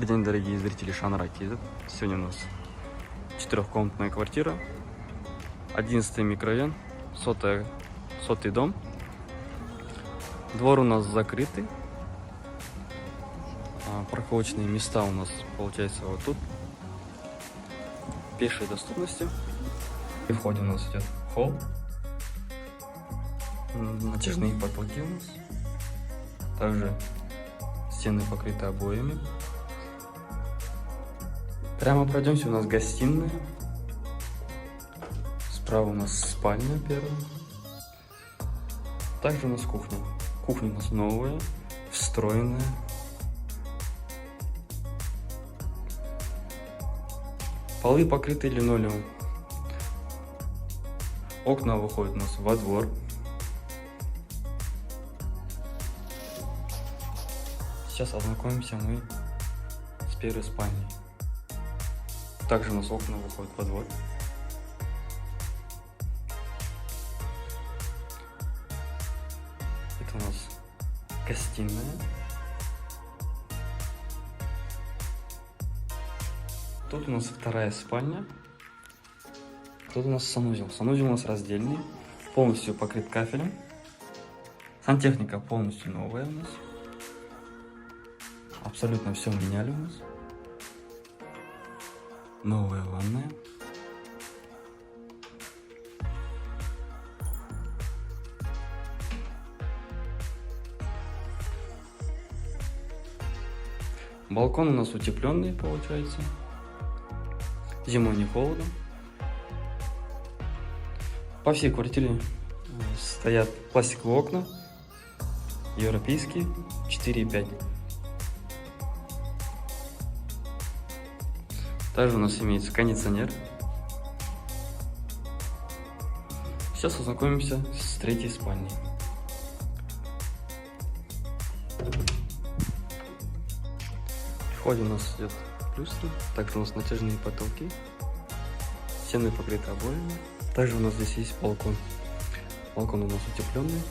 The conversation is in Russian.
Добрый день, дорогие зрители Шанара Кизет. Сегодня у нас четырехкомнатная квартира, 11 микрорайон, сотый дом. Двор у нас закрытый. Парковочные места у нас получается вот тут. Пешей доступности. И в входе у нас идет холл. Натяжные потолки у нас. Также стены покрыты обоями. Прямо пройдемся, у нас гостиная. Справа у нас спальня первая. Также у нас кухня. Кухня у нас новая, встроенная. Полы покрыты линолеумом. Окна выходят у нас во двор. Сейчас ознакомимся мы с первой спальней. Также у нас окна выходят во двор. Это у нас гостиная. Тут у нас вторая спальня. Тут у нас санузел. Санузел у нас раздельный. Полностью покрыт кафелем. Сантехника полностью новая у нас. Абсолютно все меняли у нас. Новая ванная. Балкон у нас утепленный получается. Зимой не холодно. По всей квартире стоят пластиковые окна. Европейские 4,5. Также у нас имеется кондиционер. Сейчас ознакомимся с третьей спальней. В входе у нас идет люстра. Также у нас натяжные потолки. Стены покрыты обоями. Также у нас здесь есть балкон. Балкон у нас утепленный.